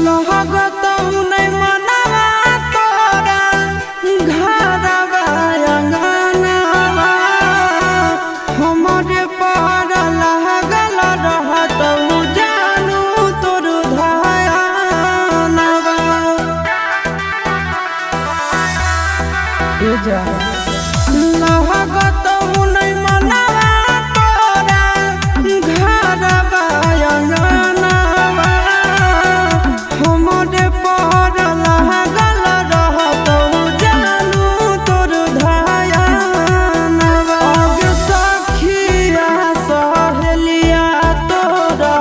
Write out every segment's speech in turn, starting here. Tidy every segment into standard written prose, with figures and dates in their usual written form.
लहगत नहीं मनवा तोरा घरवा अंगनवा हमरे पर लागल रहत जानू तोर धयानवा लहगत नहीं मनवा तोरा घरवा अंगनवा हमरे पर लागल रहत जानू तोर धयानवा अगे सखिया सहेलिया तोरा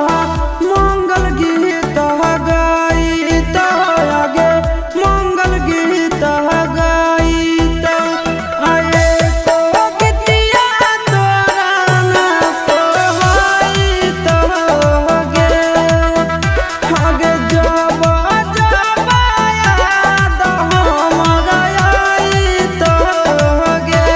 मंगल गीत गईत आगे मंगल गीत गईत आए तो गीतिया तोरा ना सोहईत गे आगे जब जब याद हमरा आईत गे।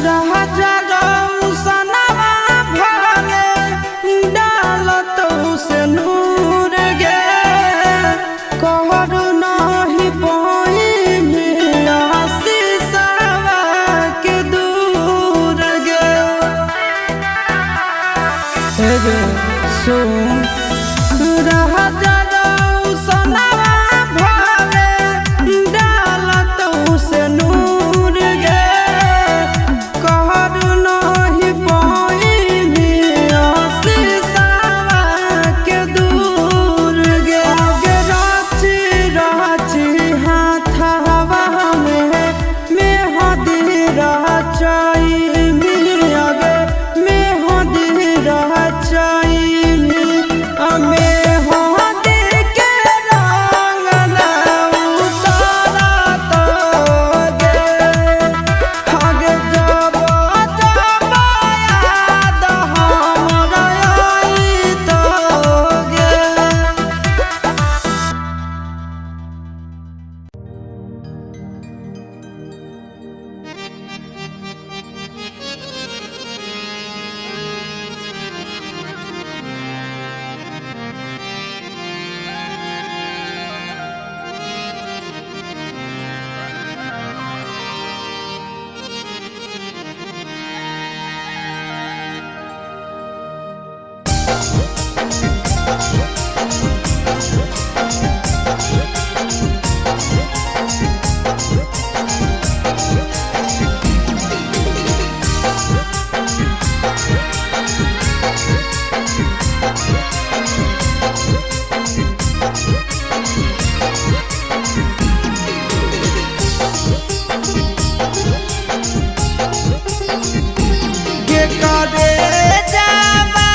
राजा रौसनवा भले डालत से नूर गे कहर नहीं पाई आशीषवा के दूर गे सुन राजा रौसनवा भले डालत से नूर गे कहर नहीं पाई आशीषवा के दूर गे आगे राची राची हाथवा में मेहदी रचाई आगे मेहदी रचाई मेहदी के रंग ना उतारत गे आगे जब जब याद हमरा आईत गे। के करे जावा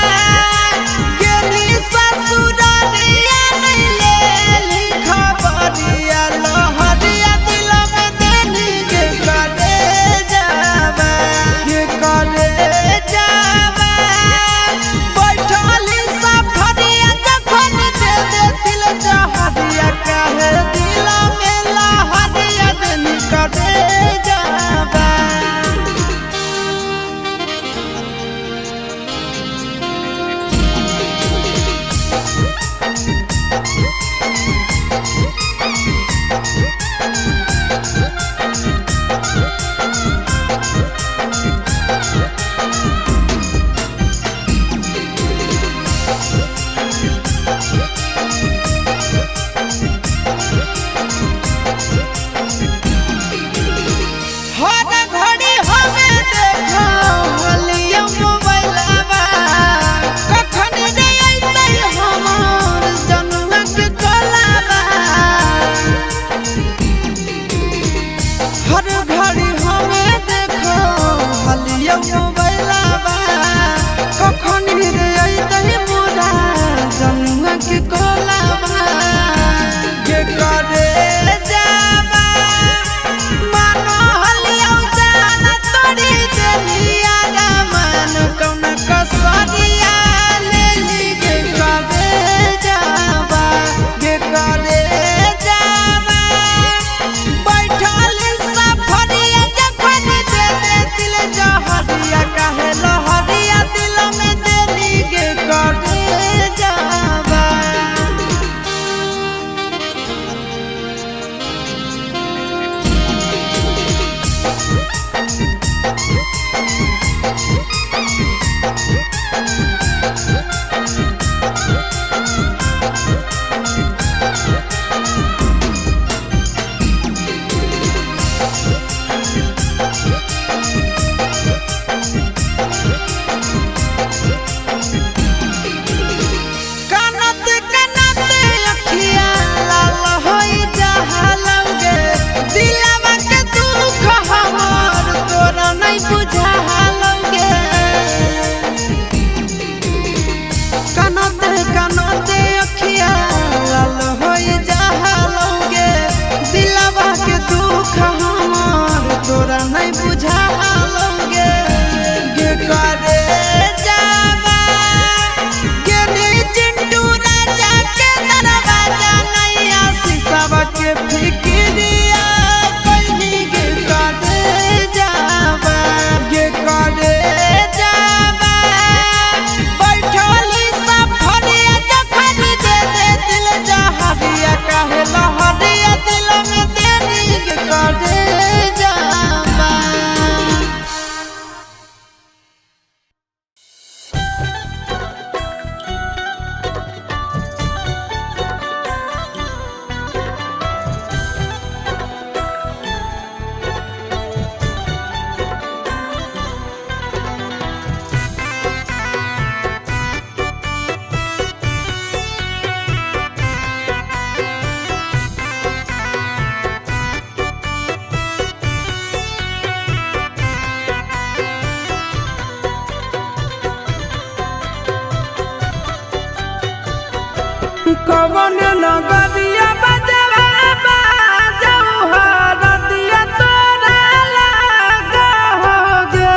कवन नगरिया बजवा बाजऊ हरदिया तोरा लागोगे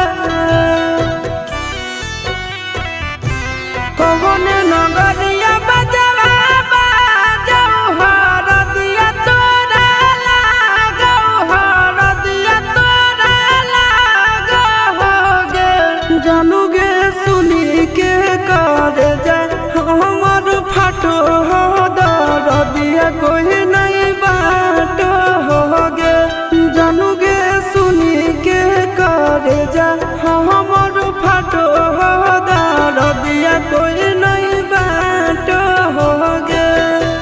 कवन नगरिया बजवा बाजऊ हरदिया तोरा लागोगे हरदिया तोरा लागोगे जानूगे सुनी के कर जा हमर फाटो हो दरदिया कोई नहीं बाटो होगे जानूगे सुनी के कर जा हमर फाटो हो दरदिया कोई नहीं बाटो होगे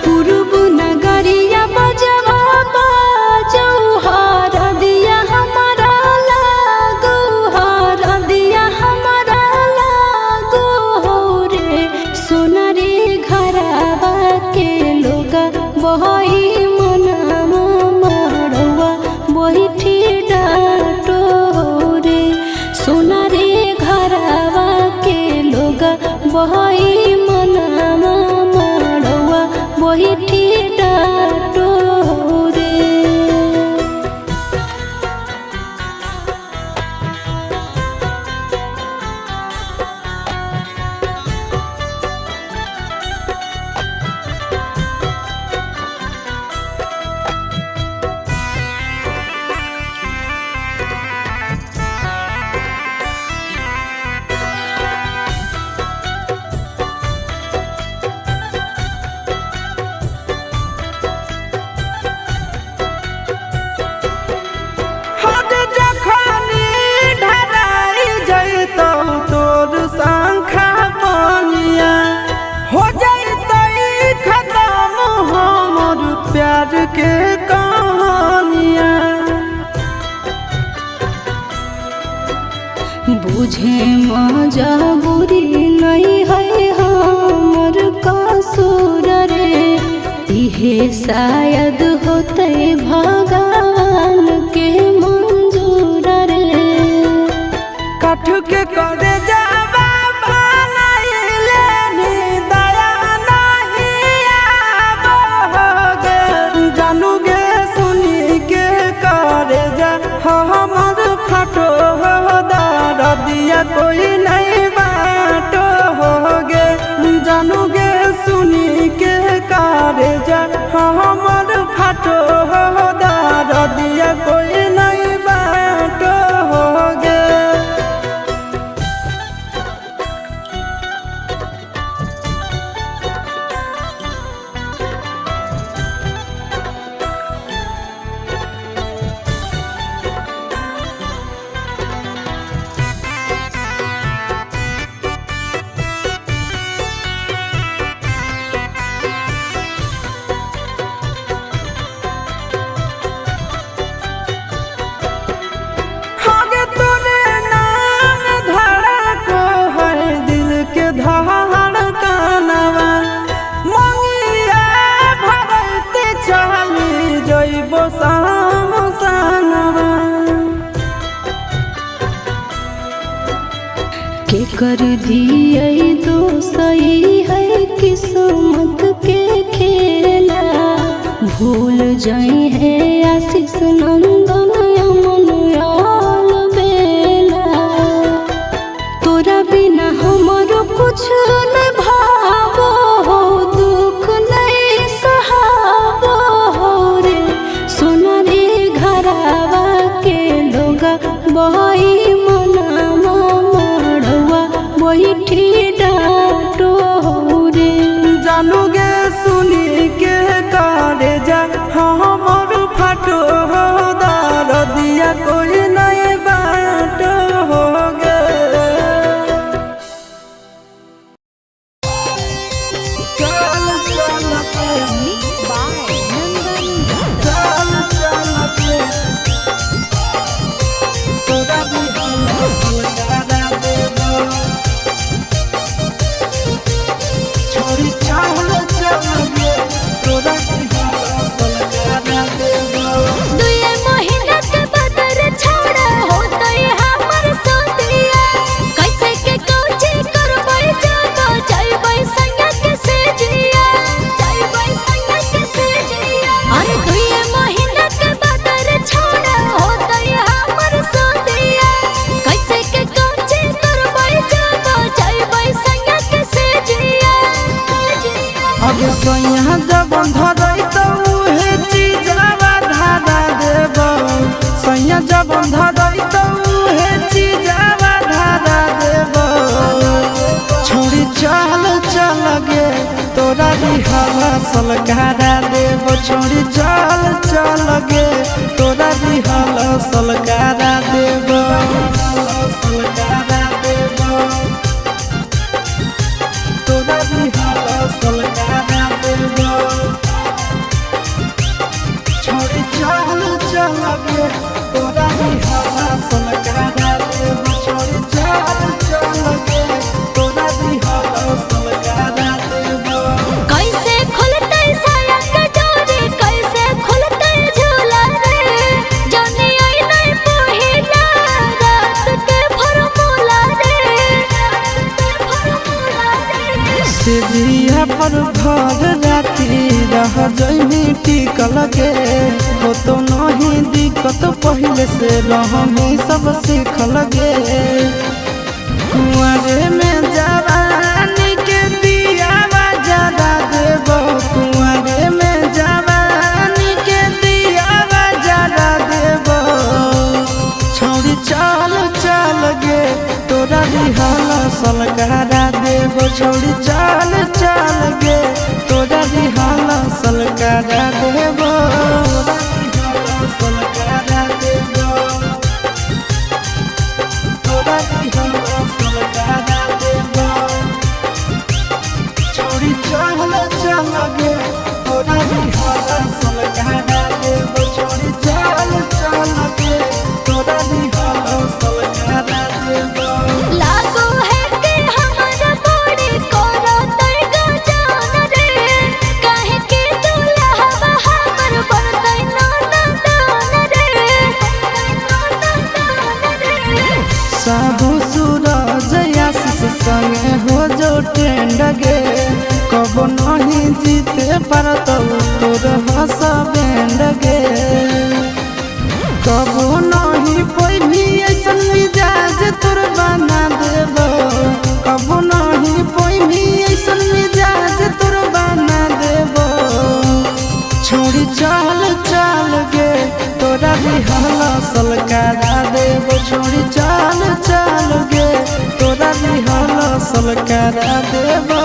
पूर्व नगरिया बजवा बाजऊ हरदिया हमारा लागो हरदिया हमारा लागो हो रे सोनरे घरवा के लोगा बहई मनामा मड़वा बहिठी डाटो हो रे सोनरे घरवा के लोगा बहई मनामा मड़वा बहिठी डाटो हो रे हद जखनी ढराई जैतौ तोर शंखा बनिया हो जैतै खत्म हमर प्यार के कहानिया बुझे मजबूरी नहीं है हमर कसूर रे इहे शायद होते भगवान के मंजूर रे कठ के करे जावा बनैले नी दया नहीं आवोगे जानूगे सुनी के करे जा हमर फाटो दरदिया कोई नहीं बाटो होगे जानूगे सुनी के करे जा हमर फाटो दरदिया कोई नहीं बाटो होगे आगे तोरे नाम धड़को है दिल के धड़कनवा मंगिया भरते चली जइबो सामसनवा के कर दिए दोसई है किस्मत के खेला भूल जाई है आशीष नंदन अमन आल बेला तोरा बिना हमरो कुछ न भावो हो दुख नहीं सहावो हो रे सोनरे घरवा के लोगा बहई मनामा मड़वा बहिठी डाटो हो रे जानूगे सुनी के करे जा हमर जब धरई तो हे चीजावा धारा देव छोड़ी चल चल गे तोरा दिहला सलकारा देव छोड़ी चल चल गे तोरा दिहला सलकारा देव सलकारा देव तोरा दिहला सलकारा देव छोड़ी चल चल गे तोरा दिहला सलकारा देव छोड़ी चल चल गे तोरा दिहला सलकारा देव कैसे खुलते साया के डोरी कैसे खुलते झूला रे जाने आई नहीं पहिला रात के फॉर्मूला रे सिजिया पर घर राती रह जइनी टिकल गे हो तो नहीं दिक्कत पहले से रहमी सब सीखल गे कुंवरे में जवानी के दिया जरा देव कुंवरे में जवानी के दिया जरा देव छोड़ी चल चल गे तोरा दिहला सलकारा देव छोड़ी चल चल गे तोरा दिहला सलकारा देव सलकारा देव तोरा दिहला सलकारा देव छोड़ी चल चल गे तोरा दिहला सलकारा देव छोड़ी चल चल गे तोरा दिहला सलकारा देव लागो है कि हमारा बॉडी कोरा तैगा जान रे काहे के दुल्हा हमर बनतै नाना दान रे साबु सूरज आशीष संगे हो जो ट्रेंड गे कब नहीं जीते पारत तोर हंस बैंड गे कब नहीं पैनी ऐसन मिजाज तोर बना देव कब नहीं पैनी ऐसन मिजाज तोर बना देव छोड़ी चल चल गे तोरा दिहला सलकारा देव छोड़ी चल चल गे तोरा दिहला सलकारा देव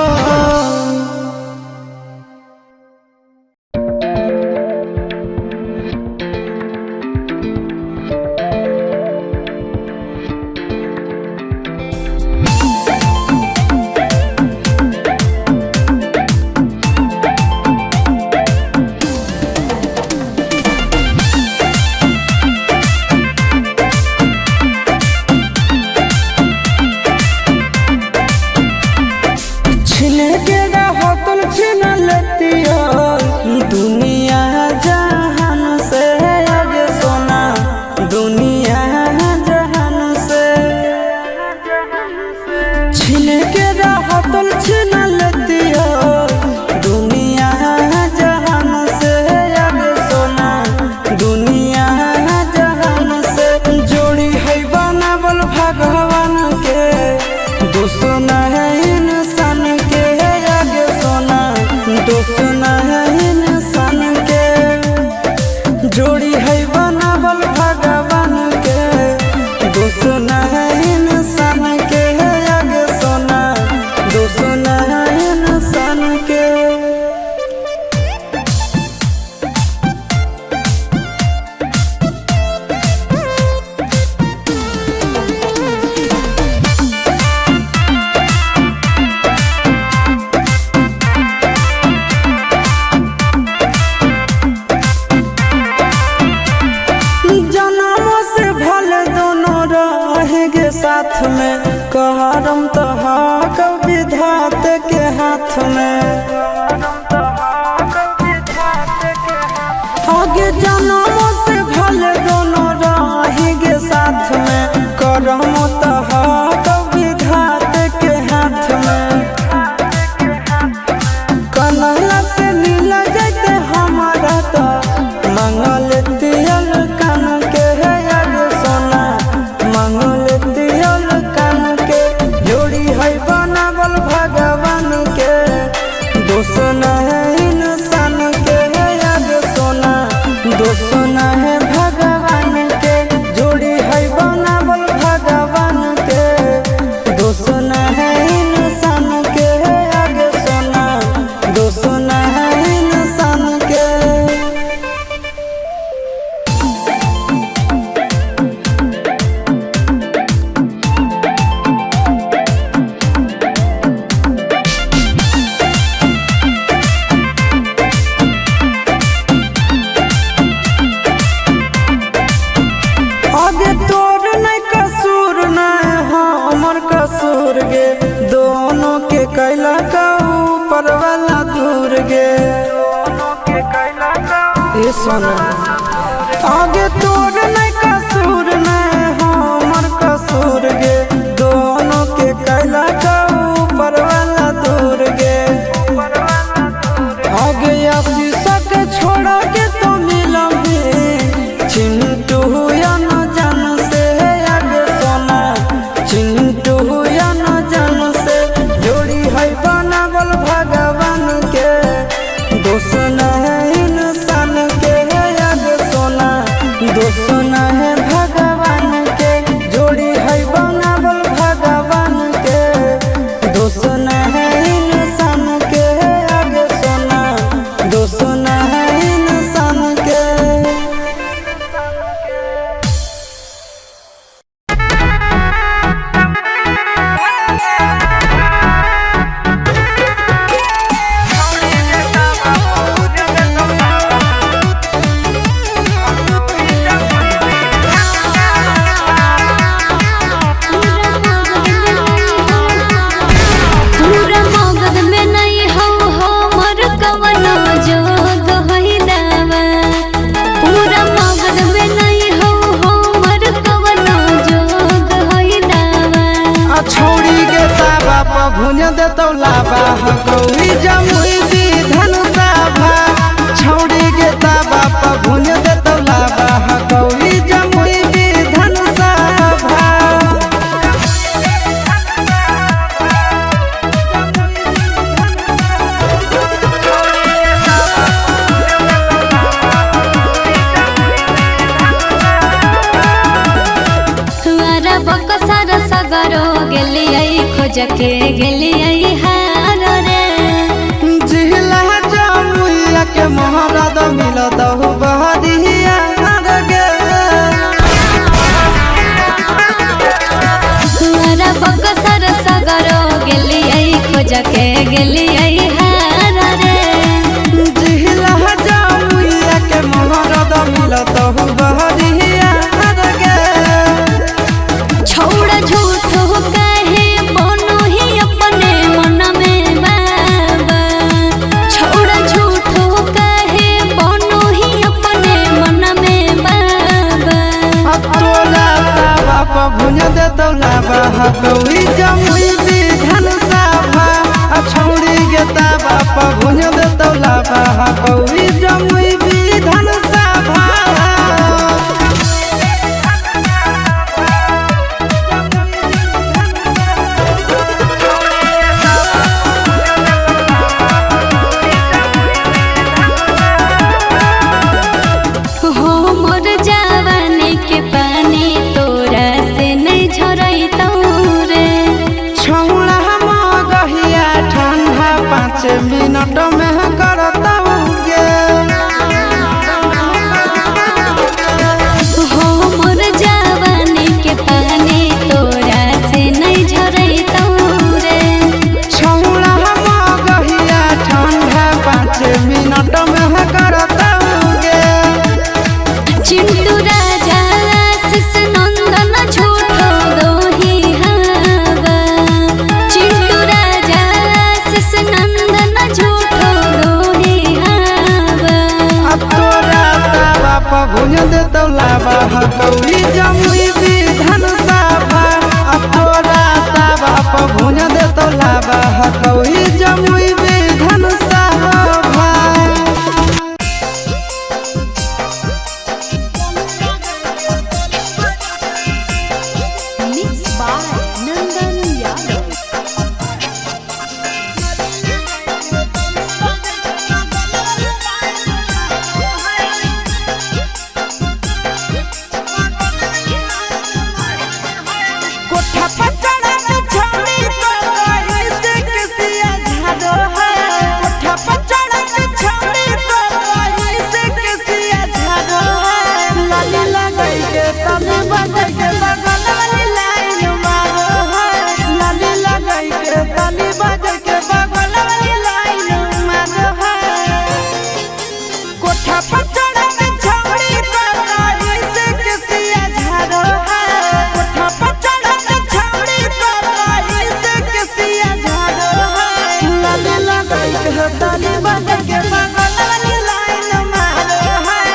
दुनिया जहान से आगे सोना दुनिया जहान से छीन के रहतल छीन लेती हो दुनिया जहान से आगे सोना दुनिया जहान से जोड़ी है बनावल भगवान के दोसना है इंसान के आगे सोना दोसना है इंसान के जोड़ी है बनावल भगवान के दोसना है इंसान के आगे सोना दोसना है इंसान के जन्मों से भले दोनों रहेंगे साथ में कहरम तो हक विधाते के हाथ में आगे जन्मों से भले दोनों रहेंगे साथ में करम तो हक विधाते के हाथ में कन्हैया से नीला जैते हमारा तो मंगल दियल कान के है आगे सोना मंगल दियल कान के जोड़ी है बनावल भगवान के दोसना है इंसान के है आगे सोना दोसना ये सोना आगे तोर नहीं कसूर नहीं हमर कसूर गे दोनों के कैला का ऊपर वाला दूर गे आगे शीशा के छोड़ा के तो मिलोगे चिंटू या न जान से आगे सोना चिंटू या न जान से जोड़ी है बनावल भगवान के दोस्त न है इंसान के आगे सोना दोस्त न है भगवान के जोड़ी है बनावल भगवान के दोस्त न है इंसान के आगे सोना दोस्त न है इंसान के पूरा मगध में नहीं हो हमर कवनो जोग होई दावा पूरा मगध में नहीं हो हमर कवनो जोग होई दावा छोड़ी के ताबा पर भुज देतौ लाबा हकौरी जमुई विधान सभा छोड़ी के ताबा पर भुज देतौ लाबा हकौरी जमुई विधान सभा तुआरा बकसर सगरो गेलियै खोज के गेलियै हार रे जिला जमुइया के महाराज मिलतौ बहरिया गे तुआरा बकसर सगरो गेलियै खोज के गेलियै हार रे जिला जमुइया के महाराज मिलतौ बहरिया गे छोड़ झूठो कहे बनो ही अपने मन में बाबा छोड़ झूठो कहे बनो ही अपने मन में बाबा तोरा ताबा पर भुज देतौ लाबा हकौरी जमुई विधान सभा छौड़ी के ताबा पर भुज देतौ लाबा हकौरी जमुई विधान सभा हमर जवानी के पानी तोरा से नहीं झरैतौ रे छौड़ा मगहिया ठंडा 5 मिनट में करतौ गे हमर जवानी के पानी तोरा से नहीं झरैतौ रे छौड़ा मगहिया ठंडा 5 मिनट में करतौ गे चिंटू राजा आशीष नंदन झूठो दोही हवा चिंटू राजा आशीष नंदन झूठो दोही हवा तोरा ताबा पर भुज देतौ लाबा हकौरी जमुई विधान सभा तोरा ताबा पर भुज देतौ लाबा हकौरी जमुई विधान सभा मिक्स बाय नंदन यादव कोठा पर चढ़ा के छौड़ी तो कोई से किसिया झाड़ो है कोठा पर चढ़ा के छौड़ी तो कोई से किसिया झाड़ो है लाली लगाई के तने बजाई के बगल वाली लाइन मारो है लाली लगाई के तने बजाई के बगल वाली लाइन मारो है कोठा पर चढ़ा के छौड़ी तो कोई से किसिया झाड़ो है कोठा पर चढ़ा के छौड़ी तो कोई से किसिया झाड़ो है लाली लगाई के तने बजाई के बगल वाली लाइन मारो है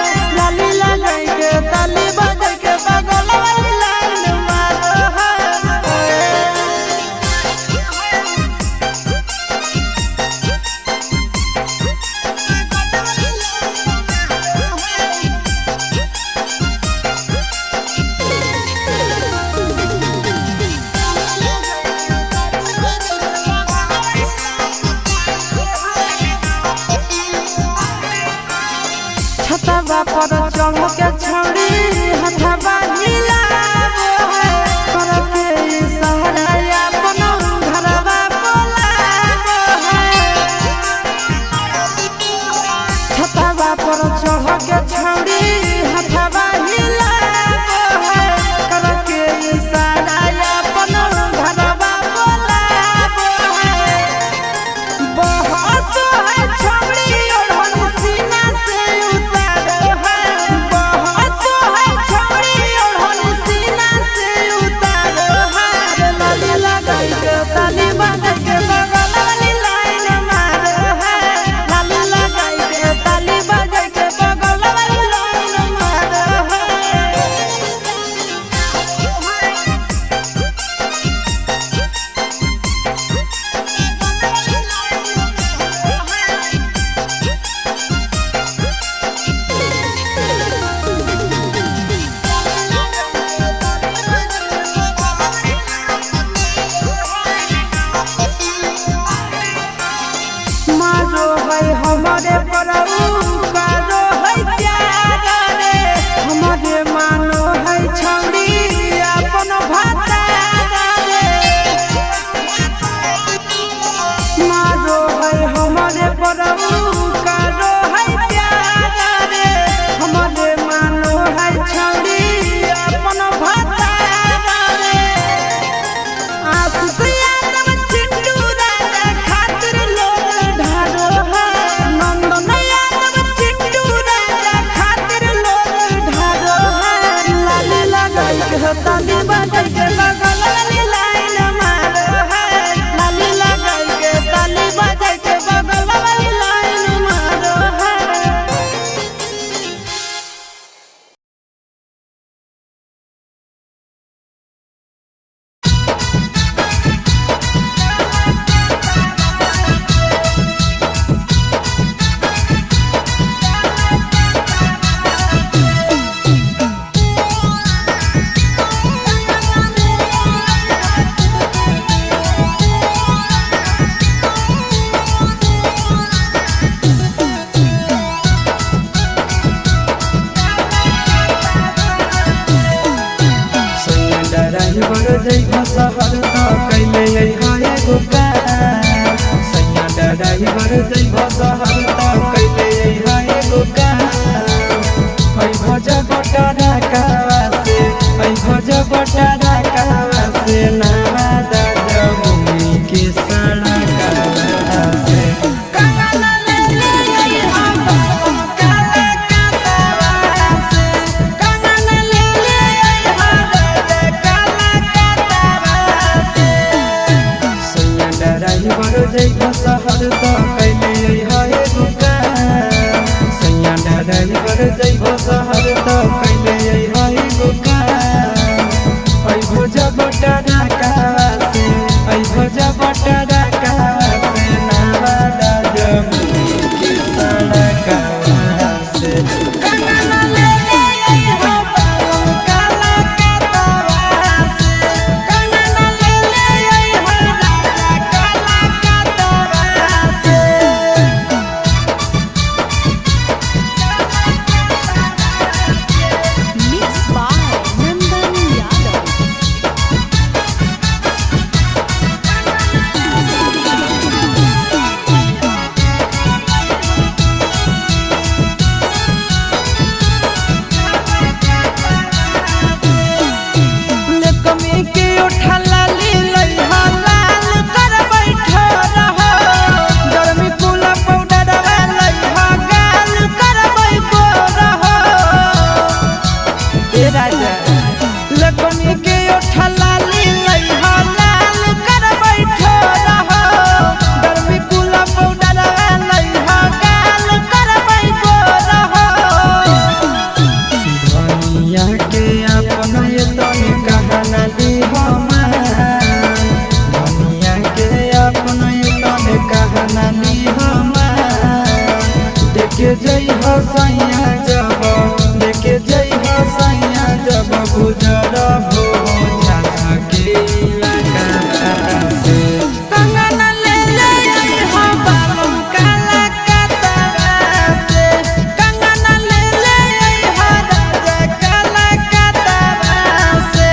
ड्राइवर जइब शहर त कैले है एगो काम है भज बटारा कावा से है भज बटारा कावा से नवादा जमुई के सड़क से ड्राइवर जइब शहर त कैले है एगो काम सैया ड्राइवर जइब शहर त कैले है एगो काम है भोज बटारा कावा से है भोज बटारा कावा से नवादा जमुई के सड़क से देखे जई हो सैया जब देखे जई हो सैया जब गुजर हो झाझा के इलाका से कंगना ले ले हो बालम काला कतरा से कंगना ले ले हो राजा काला कतरा से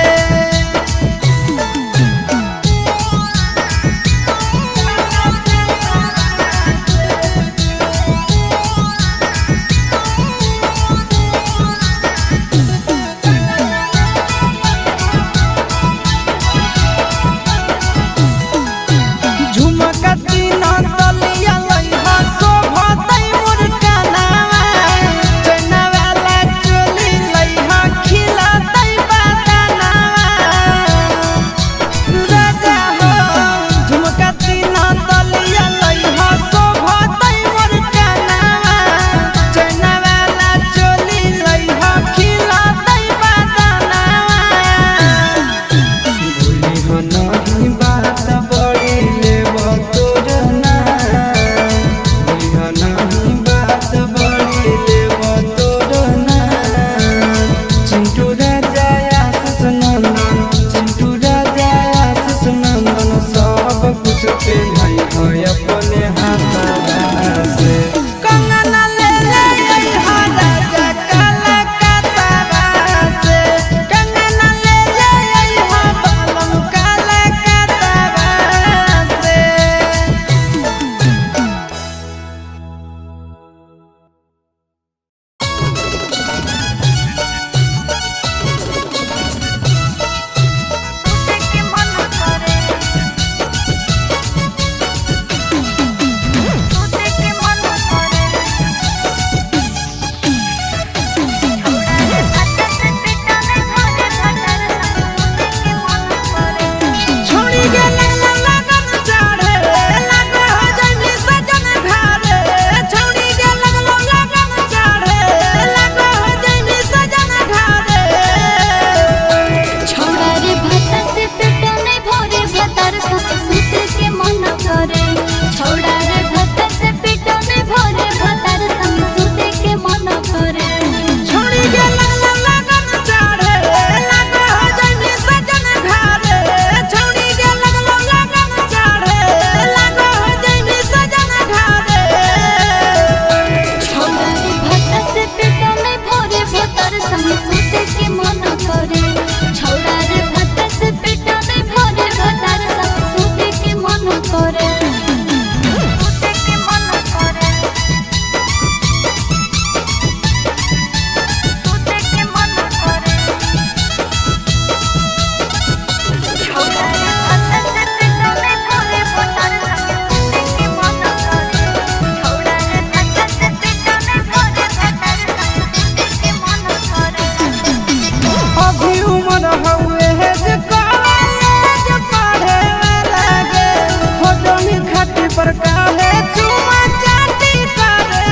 चुमा चाटी करे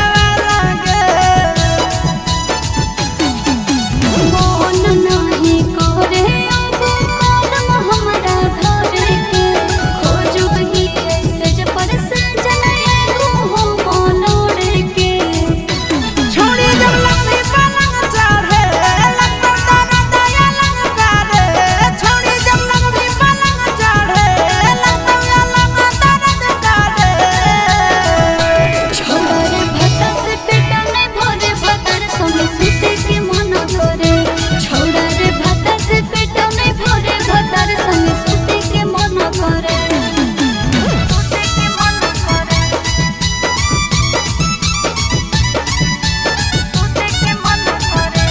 लगे मोन नाही करे अब कदम हमरा घर के खोजो ही सज पर सजन एगो हो मोलोड़ के छोड़ी जब लंबी पलंग चढ़े लगता तारा दया लंग करे छोड़ी जब लंबी पलंग चढ़े लगता लंग दर्द करे छोड़े भता से पेटा में भरे भतर संग सुते के मन करे छोड़े भता से पेटा में भरे भतर संग सुते के मन करे सुते के मन करे सुते के मन करे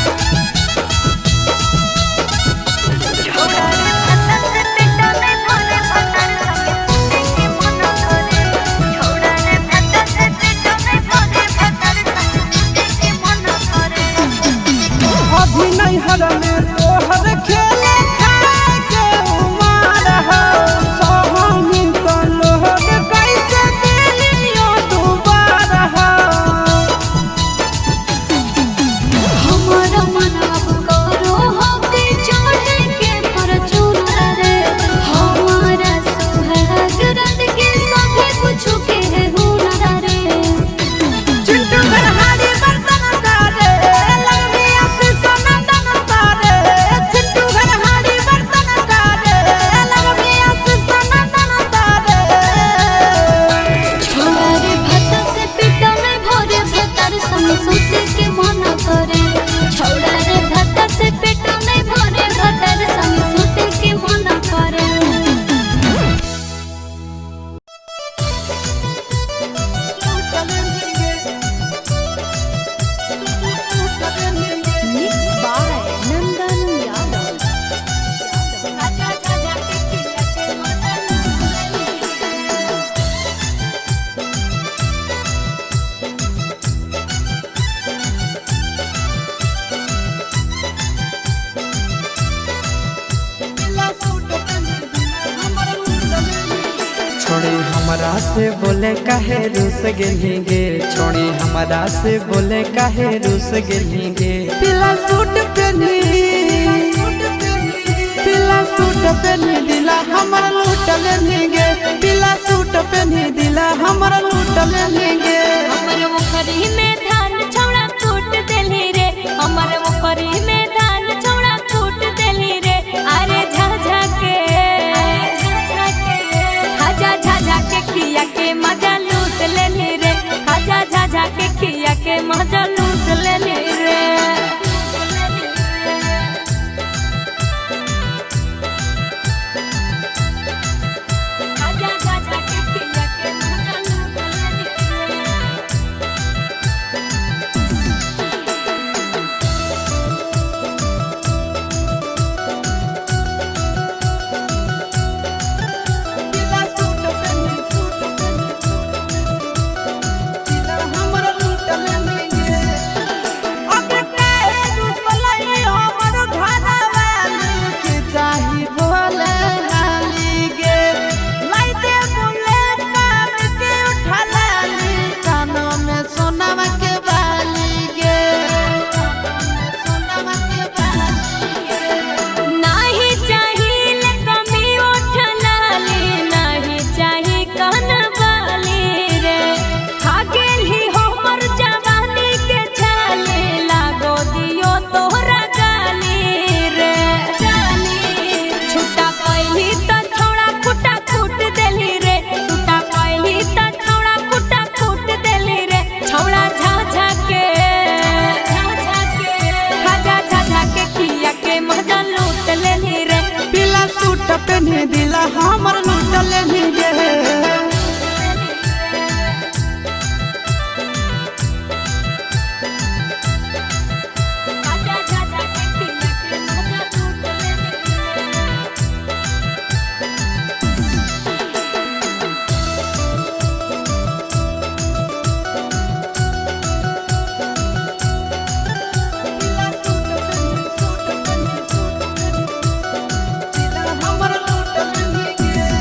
छोड़े भता से पेटा में भरे भतर संग सुते के मन करे छोड़े भता से पेटा में भरे भतर संग सुते के मन करे अभी नहीं हर में तोहर खेले खाए के उमार हो सोहनी तो लोग कैसे दिलियो दोबारा हो हमारा मन अब करो होके चढ़े के परचून रे हमारा सुहाग रात के सभी कुछ के हुनर रे चिंटू घरहारी बर्तन करे लंबी आंखें सनदन करे चिंटू घरहारी बर्तन करे लंबी आंखें सनदन करे छोड़े भता से पेटा में भरे भतर संग सुते के मन करे छोड़े भता से पेटा में भरे भतर संग सुते के मन करे Mixed by Nandan Yadav. छोड़ी हमरा से बोले काहे रूस गेली गे छोड़ी हमरा से बोले काहे रूस गेली गे पीला सूट पहनी दिला हमरा लूट लेनी गे पीला सूट पहनी दिला हमरा लूट लेनी गे हमर मुखरी में धान छौड़ा कूट देली रे हमर मुखरी में धान छौड़ा कूट देली रे अरे झाझा के हाजा झाझा के खिया के मजा लूट लेली रे हाजा झाझा के खिया के मजा लूट लेली रे हाजा झाझा के खिया के मजा लूट लेली रे पीला सूट पहनी दिला हमरा लूट लेनी गे अब काहे रूपलाई हमर घरवाली के चाही बोले हाली गे लाई दे बोले काम के उठा लाली कानों में सोनामा के बाली गे सोनामा के बाली गे नाही चाहिल कमी उठलाली नाही चाही कनवाली रे खा गेली हमर जवानी के छाले लागो दियो तोहरा गाली रे छुटा कैली त छौड़ा कुटा कूट देली रे छुटा कैली त छौड़ा कुटा कूट देली रे छौड़ा झाझा के खाजा झाझा के खिया के मजा लूट लेली रे पीला सूट पहनी दिला हमर लूट लेनी गे खाजा झाझा के खिया के मजा लूट लेली पीला सूट पहनी दिला हमर लूट लेनी गे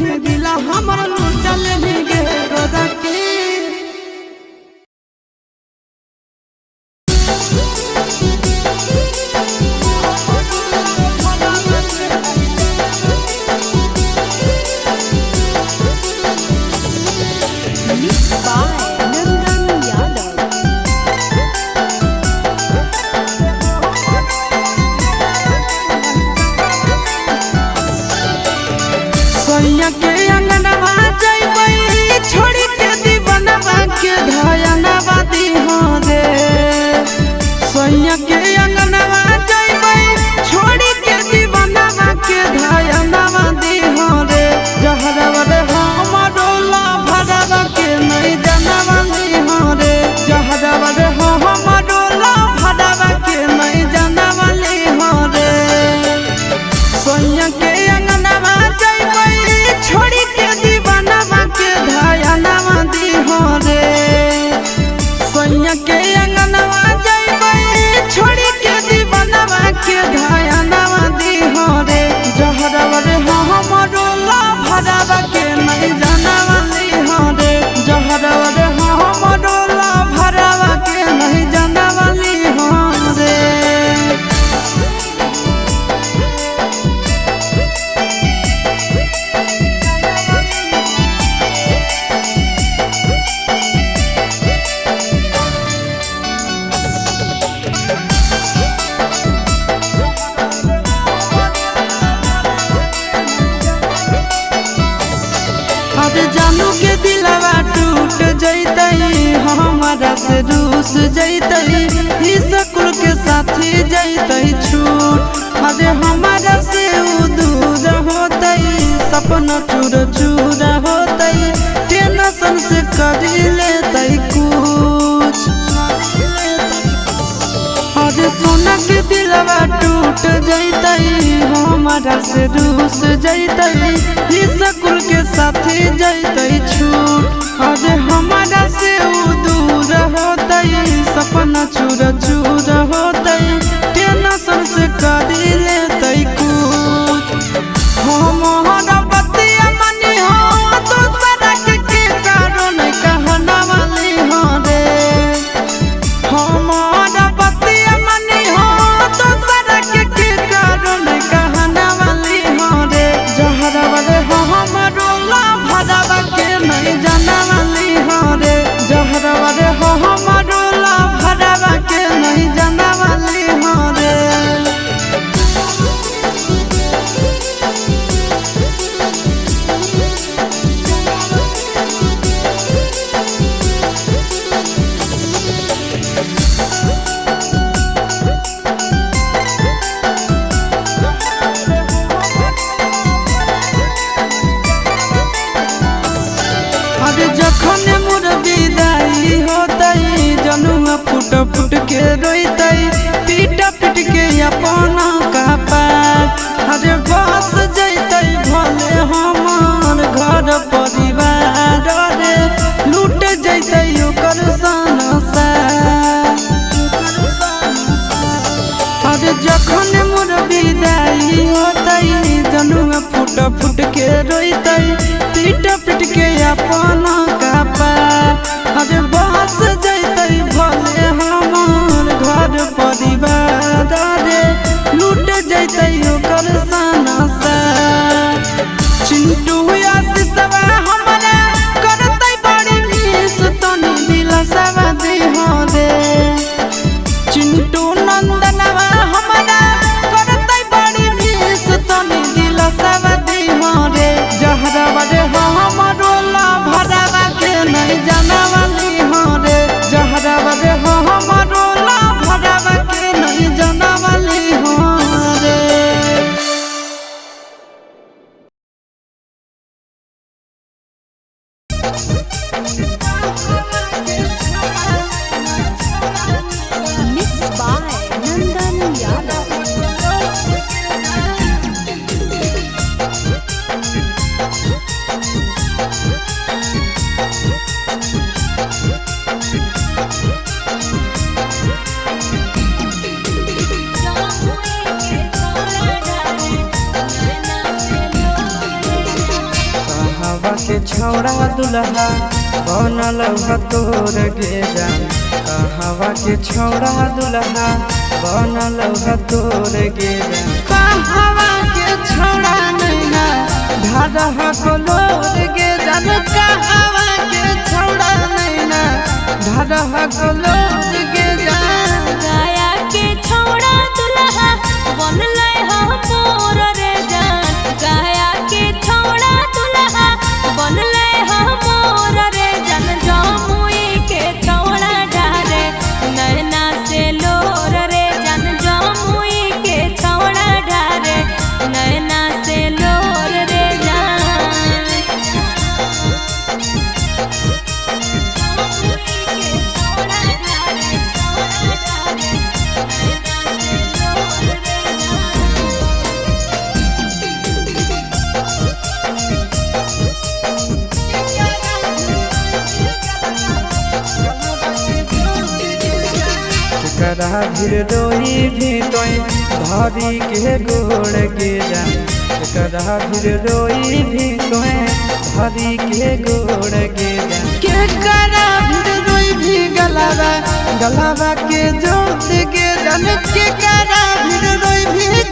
भी दिला हमर लूटल भी गे गोदा के सैया के अंगनवा जइबै छोड़ी के दीवानवा के धयनवा दीहो रे सैया के अंगनवा जइबै छोड़ी के दीवानवा के धयनवा दीहो रे जहरवा रे हमरो ला भरवा के नहीं जानवा दीहो रे जहरवा रे हमरो ला भरवा के नहीं जानवा दीहो रे सैया के अंगनवा छोड़ी के दीवानवा के धयनवा दीहो रे सैया के अंगनवा जइबै छोड़ी के दीवानवा के धयनवा दीहो रे जहरवा रे हमरो ला भरवा के नहीं जानवा दीहो रे जहरवा रे हमरो ला भरवा के नहीं जानवा दीहो रे जानू के दिलवा टूट जैतई हमारा से रूस जैतई ई स्कूल के साथी जैतई छूट अरे हमारा से दूर होतई सपना चूर चूर होतई टेंशन से कर लेतई कुछ अरे सोना के दिलवा टूट जैतई हमारा से रूस जैतई ई स्कूल के साथी जैतई छूट अरे हमारा से दूर होतई सपना चूर चूर होतई टेंशन से कर लेतई कुछ हमारा बतिया मनी हो तो सड़क के कारण कहना वाली हो रे हमारा बतिया मनी हो तो सड़क के कारण कहना वाली हो रे जहरवा रे हमरो ला भरवा के नहीं जाना वाली हो रे जहरवा रे हमरो ला भरवा के नहीं जाना वाली हो रे अरे जखन मोर विदाई होतई जनुआ फुट फुट के रोइतई पीट पीट के अपना कपार अरे बस जैतई भले हमार घर परिवार रे लूट जैतई ओकर संसार अरे जखन मोर विदाई होतई जनुआ फुट फुट के रोइतई पीट पीट के अपना कपार अरे बस जैतई भले हमार घर परिवार रे लूट जैतई ओकर संसार चिंटू आशीषवा हमरा करतई बड़ी मिस तनी दिलसवा दीहो रे चिंटू नंदनवा हमरा करतई बड़ी मिस तनी दिलसवा दीहो रे जहरवा रे हमरो ला भरवा के छौड़ा दुल्हा बनल तोर गे जान कहवा के छौड़ा दुल्हा बनल तोर गे जान कहवा के छौड़ा नैना ढाढा कलोर गे जान कहवा के छौड़ा नैना ढाढा कलोर गे जान गाया के छौड़ा दुल्हा बनले मोर रे जान गाया के छौड़ा दुल्हा बनले मोर रे जान जमुई के छौड़ा डारे नैना से लोर रे जान जमुई के छौड़ा डारे नैना से लोर रे जान करा भीर रोई भी तोय धरी के गोड़ गे जान करा भीर रोई भी तोय धरी के गोड़ गे जान के करा भीर रोई भी गलावा के जोत गे जान के करा भीर रोई भी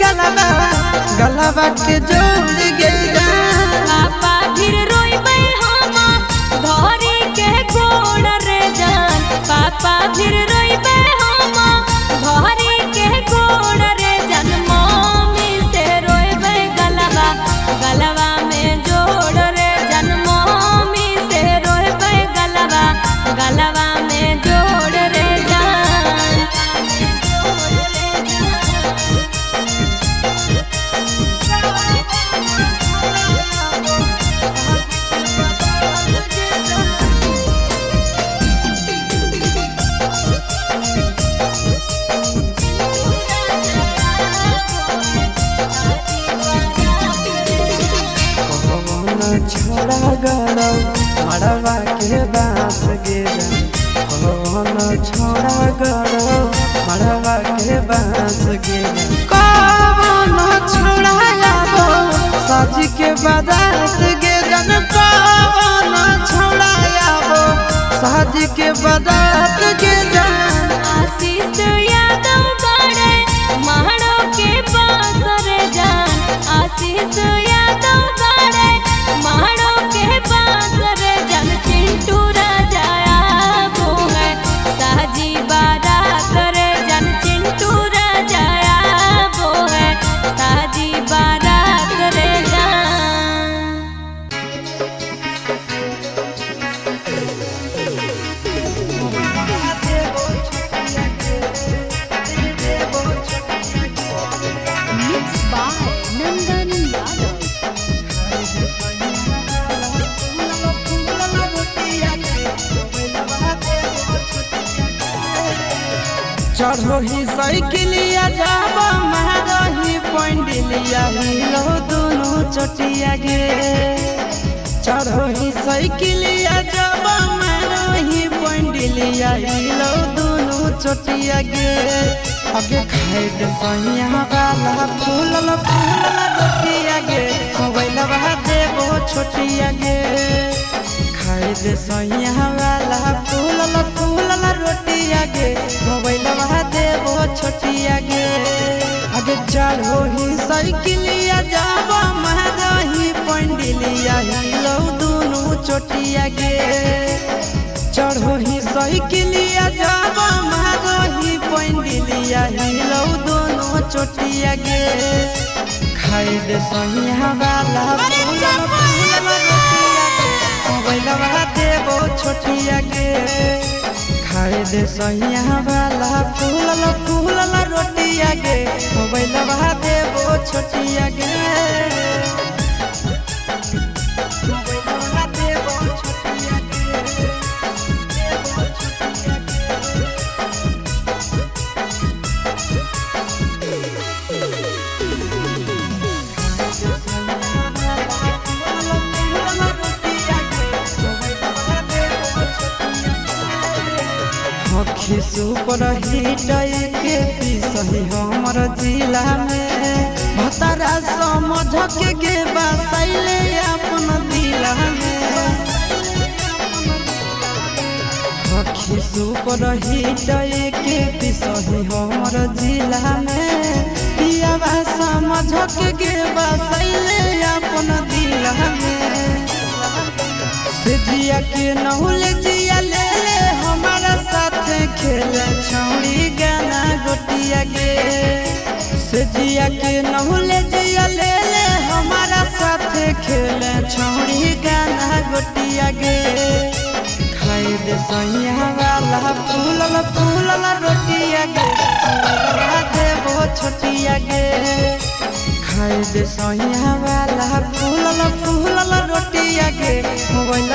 गलावा के जोत गे जान पापा फिर रोइबै हम धरी के गोड़ रे जान पापा फिर रोइबै हम धरी के गोड़ रे जान मम्मी से रोइबै गलवा में जोड़ रे जान मम्मी से रोइबै गलवा में जोड़ रे जान छोड़ा गड़ौ मड़वा के बास गे कौन छोड़ा गड़ौ मड़वा के बास गे कौन छोड़ा आबो साज के बारात गे जन कौन छोड़ा आबो साज के बारात गे जन आशीष यादव गड़े मारो के पास रे जान आशीष यादव गड़े मारो के पास रे जान चिंटू राजा आबो है साजी बारात रे जान चिंटू राजा आबो है साजी बारात रे जान Mixed by Nandan Yadav. चढ़ो ही साइकिलिया जाब मारही पंडिलिया हिलो दोनों चटिया गे चढ़ो ही साइकिलिया जाब मारही पंडिलिया हिलो दोनों चटिया गे आगे खाए दे सैया वाला फूलल रोटिया गे मोबाइल देबो छोटिया गे खाए दे सैया वाला फूलल रोटिया गे मोबाइल देबो छोटिया गे आगे चढ़ो ही साइकिलिया जाब मारही पंडिलिया हिलो दोनों चोटिया गे चढ़ो ही साइकिलिया जाब मारही पंडिलिया हिलो दोनों चोटिया गे खाए दे सैया वाला फूलल रोटिया गे मोबाइल देबो छोटिया गे खाए दे सैया वाला फूलल रोटिया गे मोबाइल देबो छोटिया गे मोबाइल देबो छोटिया गे सुपर हिट के सही हमर जिला में भतरा समझ के बसैले अपन दिला में सुपर हिट के पिसही हमर जिला में पियावा समझ के बसैले अपन दिल में से जिया के नहुल जिया ले ले हमारा साथ खेले छौड़ी गाना गोटिया गे से जिया के नहुल जिया ले ले हमारा साथ खेले छौड़ी गाना गोटिया गे खाए दे सैया वाला फूलल रोटिया गे देवो छोटिया गे खाए दे सैया वाला फूलल रोटिया गे मोबाइल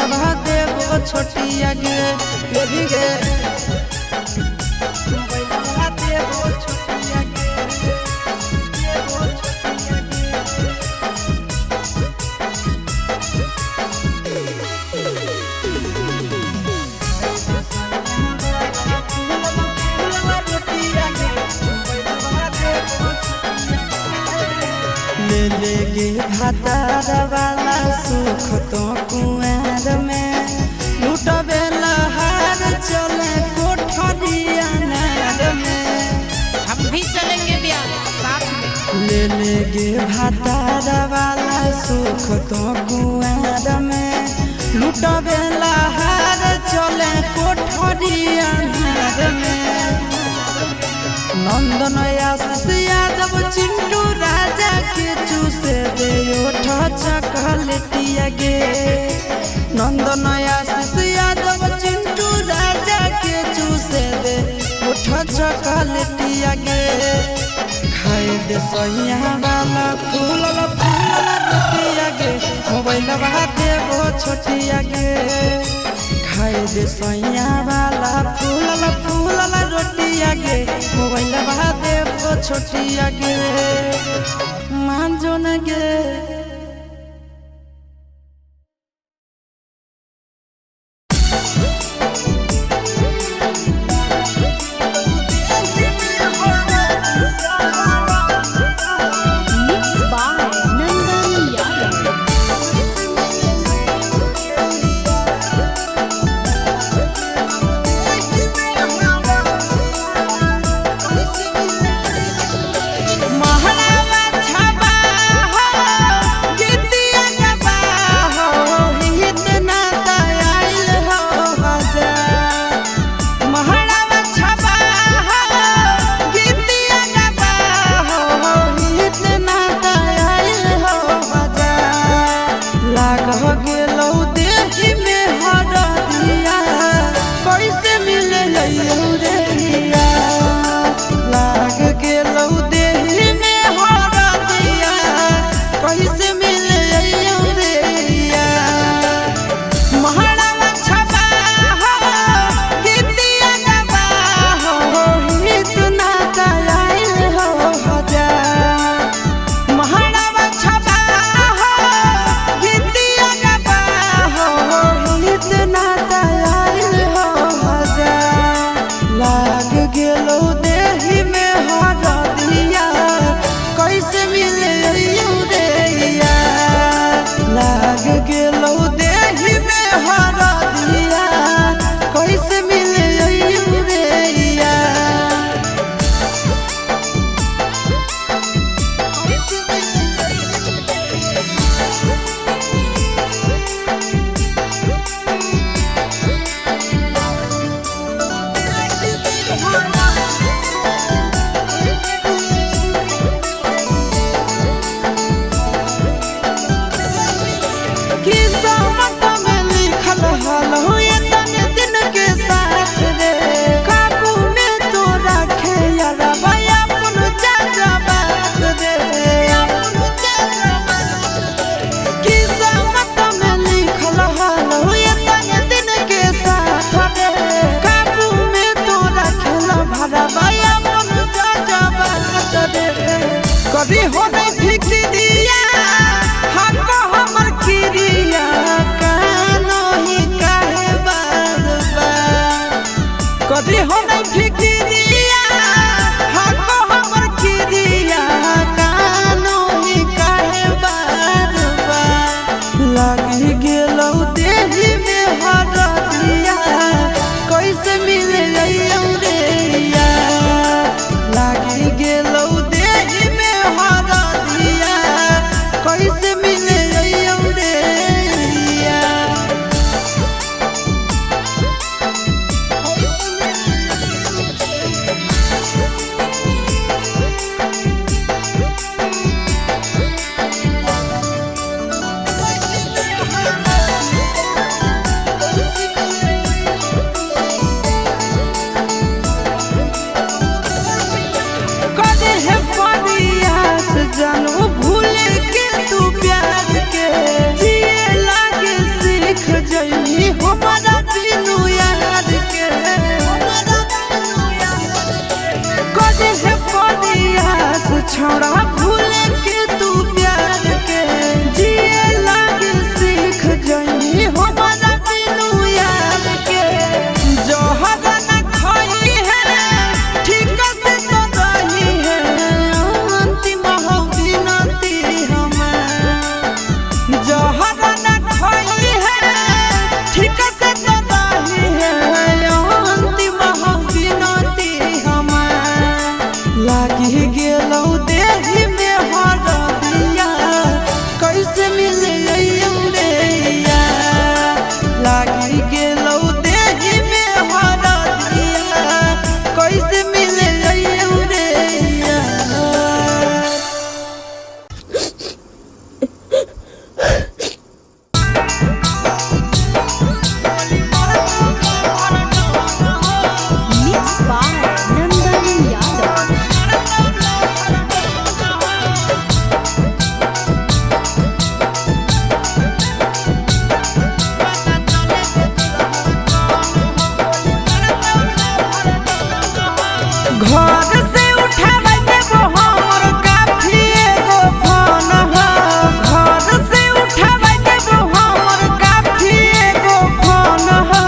देवो छोटिया गे बेबी गे मोबाइल देवो छोटिया गे देवो छोटिया ले ले गे भातार वाला सुख तो कुआर में लुटबे लहार चले कोठरिया नार में हम भी चलेंगे ब्याह साथ में। ले ले गे भातार वाला सुख तो कुआर में लुटबे लहार चले कोठरिया नार में नंदन आशीष यादव चिंटू राजा के चूसे दे ओठ चकलेटिया गे नंदन आशीष यादव चिंटू राजा के चूसे दे ओठ चकलेटिया गे खाए दे सैया वाला फूलल रोटिया गे मोबाइल देवो छोटिया गे खाए दे सैया वाला फूलल रोटिया गे मोबाइल देवो छोटिया गे मान जो न गे Mixed by Nandan Yadav. महलावा छबा हो गीतिया गबा हो इतना दयाल हो बजा महलावा छबा हो गीतिया गबा हो इतना दयाल हो बजा लाग गेलौ देहि में हरदिया कैसे मिले लइयो रे हिया लाग गेलौ देहि में हरदिया कैसे मिले लइयो रे हिया महलावा छबा हो गीतिया गबा हो इतना दयाल हो बजा महलावा छबा हो गीतिया गबा हो इतना दयाल हो बजा लाग गेलौ देहि में हरदिया कैसे मिले लइयो रे हिया लाग गेलौ देहि में हरदिया कैसे मिले लइयो रे हिया किस्मत में लिखल हल हो तने दिन के साथ रे काबू में तो रखे यारबा अपन जाजा बात रे किस्मत में लिखल हल हो तने दिन के साथ रे काबू में तो रखेल भरबा अपन जाजा बात रे कभी हो नहीं फिक्रिया हक हमर किरिया कानो ही काहे बार बार कभी हो नहीं फिक्रिया हक हमर किरिया कानो ही काहे बार बार लागी गेलौ देहि में हरदिया कैसे मिले कैसे मिले अइयो रे जानू भूल के तू प्यार के जिए लागे सीख जइनी हमारा बिनु याद के कदे है परियास छोड़ा भूल के तू प्यार के जिए लागे सीख जइनी हमारा बिनु याद के जोहर न खाई है ठीक से तो रही है अंतिम हो लागी गेलौ देही में हरदिया कैसे मिले अइयो रे लागी गेलौ देही में हरदिया कैसे मिले अइयो रे घर से उठावे देबो हमर काफी एगो फोन हो घर से उठावे देबो हमर काफी एगो फोन हो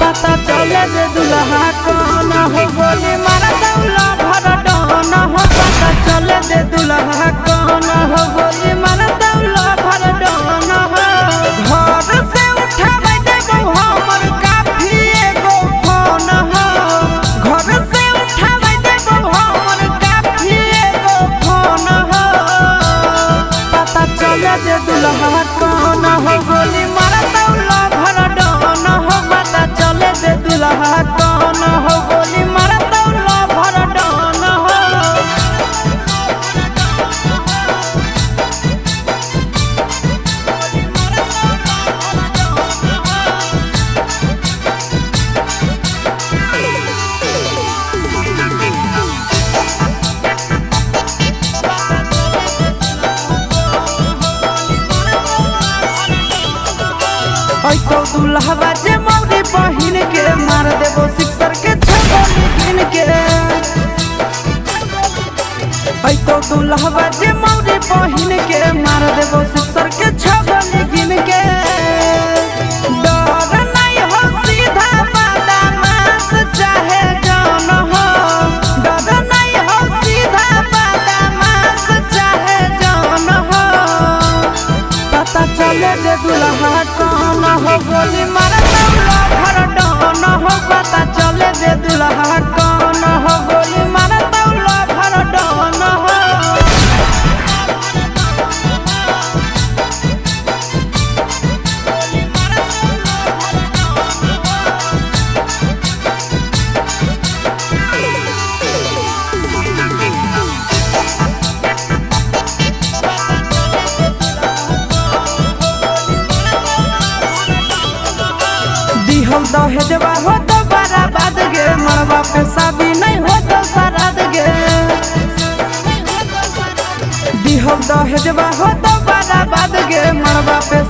पता चले जे दुल्हा कौन हो गोली मारा दौला भर डन हो पता चले जे दुल्हा कौन हो गोली मारा दौला भर डन हो घर से उठावे देबो हमर काफी एगो फोन हो घर से उठावे देबो हमर काफी एगो फोन हो पता चले जे दुल्हा कौन हो गोली मारा दौला भर डन हो पता चले जे दुल्हा कौन हो गोली मारा दौला भर डन हो तो दुल्हवा जे मौरी बहिन के मार देबो सिक्सर के छगोली गिन के तो दुल्हवा जे मौरी बहिन के मार देबो सिक्सर के छगोली गिन के डर नहीं हो सीधा बदमाश चाहे जान हो डर नहीं हो सीधा बदमाश चाहे जान हो पता चले जे दुल्हा कौन हो गोली मारा दौला भर डन हो पता चले जे दुल्हा कौन हो गोली मारा दौला भर डन हो दिहल दहेजवा हो तो बराबाद गे मरवा पे शादी नहीं हो तो सराद गे दिहल दहेजवा हो तो बराबाद गे मरवा पे